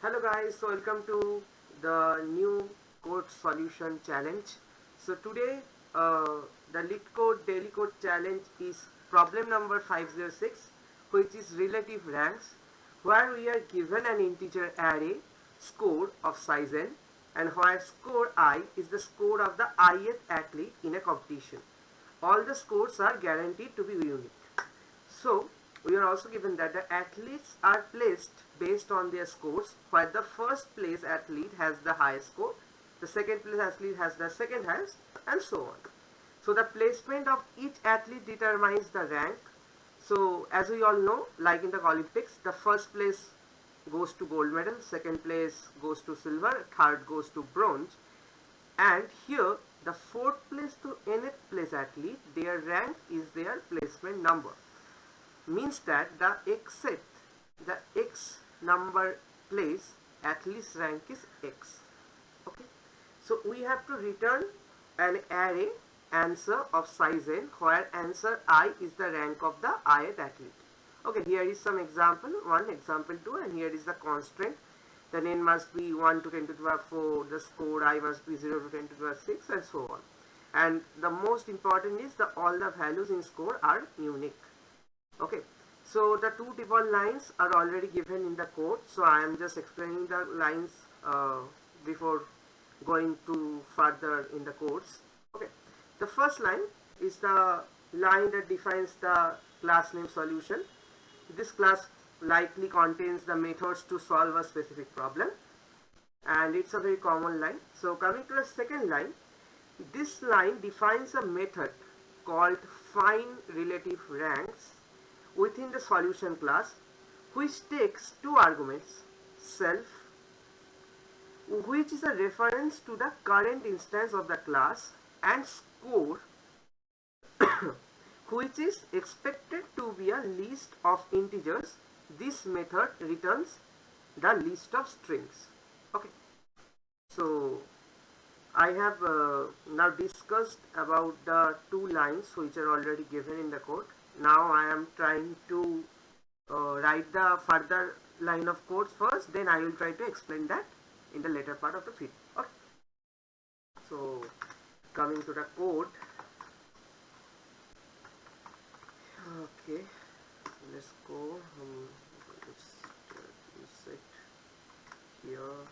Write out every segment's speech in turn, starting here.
Hello guys, so welcome to the new code solution challenge. So today the Leetcode daily code challenge is problem number 506, which is relative ranks, where we are given an integer array score of size n, and where score I is the score of the ith athlete in a competition. All the scores are guaranteed to be unique. So we are also given that the athletes are placed based on their scores, where the first place athlete has the highest score, the second place athlete has the second highest, and so on. So the placement of each athlete determines the rank. So as we all know, like in the Olympics, the first place goes to gold medal, second place goes to silver, third goes to bronze, and here the fourth place to nth place athlete, their rank is their placement number. Means that the x number place athlete's rank is x. Okay, so we have to return an array answer of size n, where answer I is the rank of the ith athlete. Okay, here is some example 1, example 2, and here is the constraint. The n must be 1 to 10 to the power 4, the score I must be 0 to 10 to the power 6, and so on. And the most important is all the values in score are unique. Okay, so the two default lines are already given in the code, so I am just explaining the lines before going to further in the codes. Okay, the first line is the line that defines the class name solution. This class likely contains the methods to solve a specific problem, and it's a very common line. So coming to the second line, this line defines a method called find relative ranks within the solution class, which takes two arguments, self, which is a reference to the current instance of the class, and score, which is expected to be a list of integers. This method returns the list of strings. Okay, so I have now discussed about the two lines which are already given in the code. Now I am trying to write the further line of codes first, then I will try to explain that in the later part of the video. Okay. So coming to the code. Okay, let's go. Let's reset here.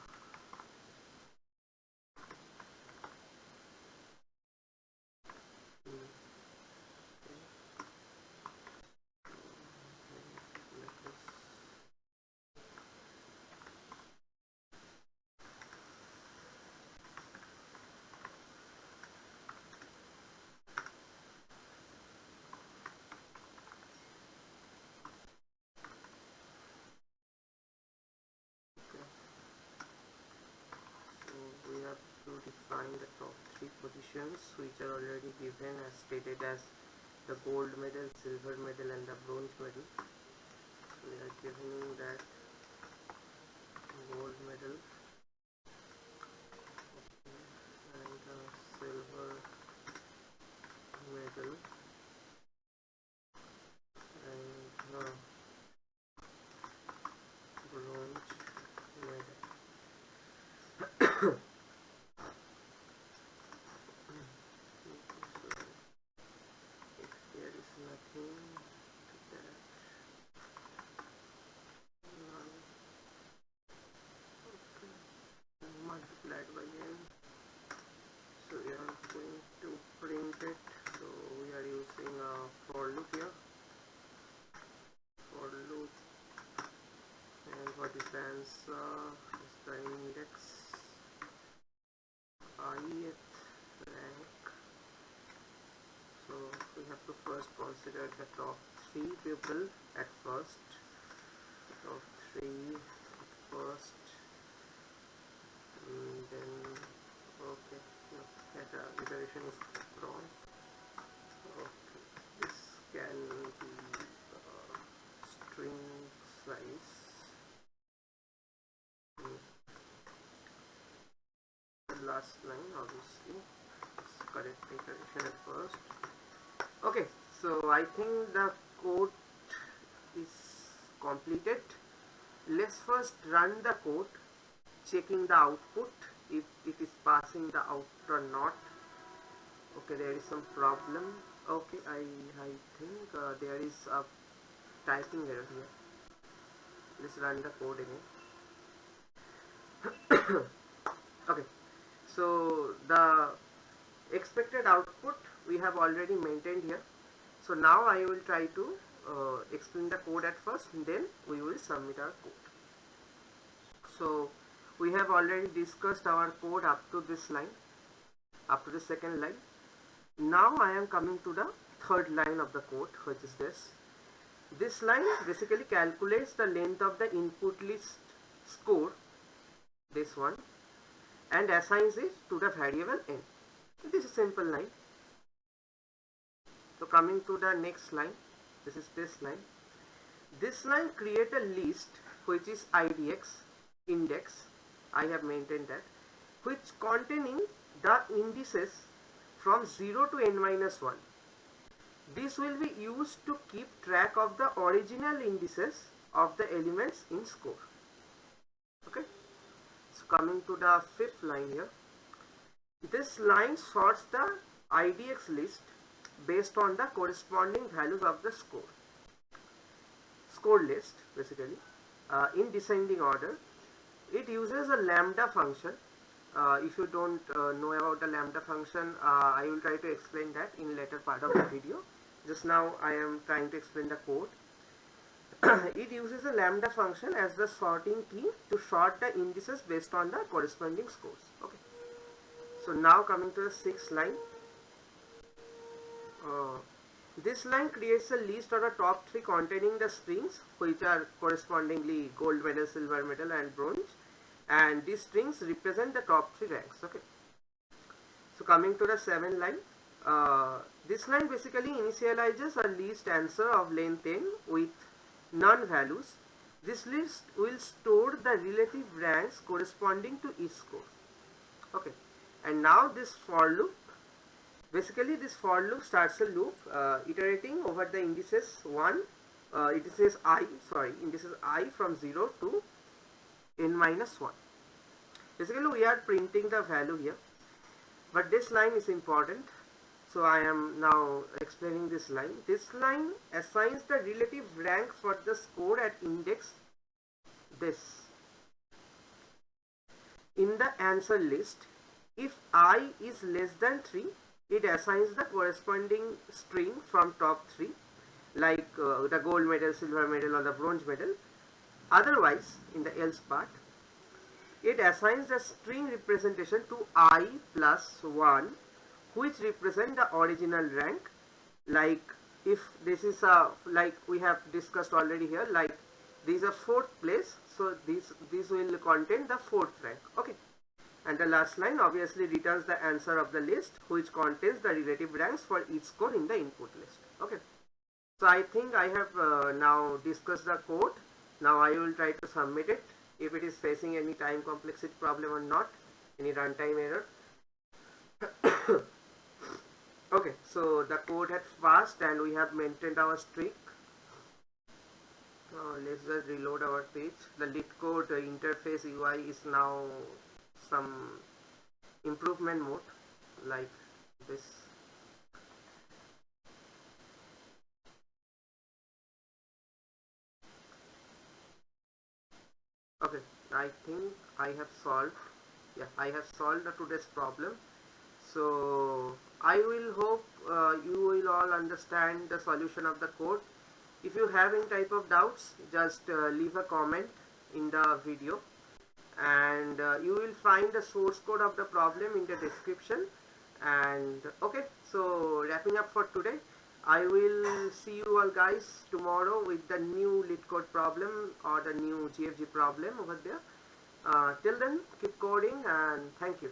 We have to define the top three positions, which are already given as stated as the gold medal, silver medal, and the bronze medal. So we are giving that gold medal and the silver medal and the bronze medal. There is nothing that multiplied by n, so we are going to print it. So we are using a for loop here, for loop, and what is the answer is the index ith rank. So we have to first consider the top three people at first. Top three at first, and then okay, no, that iteration is wrong. Okay, this can be string size. The last line obviously is correct iteration at first. Okay, so I think the code is completed. let's first run the code, checking the output if it is passing the output or not. Okay, there is some problem. Okay, I think there is a typing error here. Let's run the code again. Okay, so the expected output we have already maintained here. So now I will try to explain the code at first, and then we will submit our code. So we have already discussed our code up to this line, up to the second line. Now I am coming to the third line of the code, which is this. This line basically calculates the length of the input list score, this one, and assigns it to the variable n. This is a simple line. So coming to the next line, this is this line. This line create a list which is IDX, index, I have maintained that, which containing the indices from 0 to n minus 1. This will be used to keep track of the original indices of the elements in score. Okay. So coming to the fifth line here. This line sorts the IDX list based on the corresponding values of the score list basically in descending order. It uses a lambda function. If you don't know about the lambda function, I will try to explain that in later part of the video. Just now I am trying to explain the code. It uses a lambda function as the sorting key to sort the indices based on the corresponding scores. Okay. So now coming to the sixth line. This line creates a list of the top 3 containing the strings which are correspondingly gold medal, silver medal and bronze, and these strings represent the top 3 ranks. Okay. So coming to the 7th line, this line basically initializes a list answer of length n with none values. This list will store the relative ranks corresponding to each score. Okay, and now this for loop. Basically, this for loop starts a loop iterating over the indices indices I from 0 to n minus 1. Basically, we are printing the value here, but this line is important. So I am now explaining this line. This line assigns the relative rank for the score at index this. In the answer list, if I is less than 3, it assigns the corresponding string from top 3, like the gold medal, silver medal or the bronze medal. Otherwise, in the else part, it assigns the string representation to I plus 1, which represent the original rank. Like if this is a, like we have discussed already here, like this is a 4th place, so this will contain the 4th rank. Okay. And the last line obviously returns the answer of the list, which contains the relative ranks for each score in the input list. Okay. So I think I have now discussed the code. Now I will try to submit it. If it is facing any time complexity problem or not, any runtime error. Okay, so the code has passed and we have maintained our streak. Let's just reload our page. The Leetcode interface UI is now some improvement mode like this. Okay, I think I have solved. Yeah, I have solved today's problem. So I will hope you will all understand the solution of the code. If you have any type of doubts, just leave a comment in the video, and you will find the source code of the problem in the description. And okay, so wrapping up for today, I will see you all guys tomorrow with the new Leetcode problem or the new GFG problem over there. Till then, keep coding and thank you.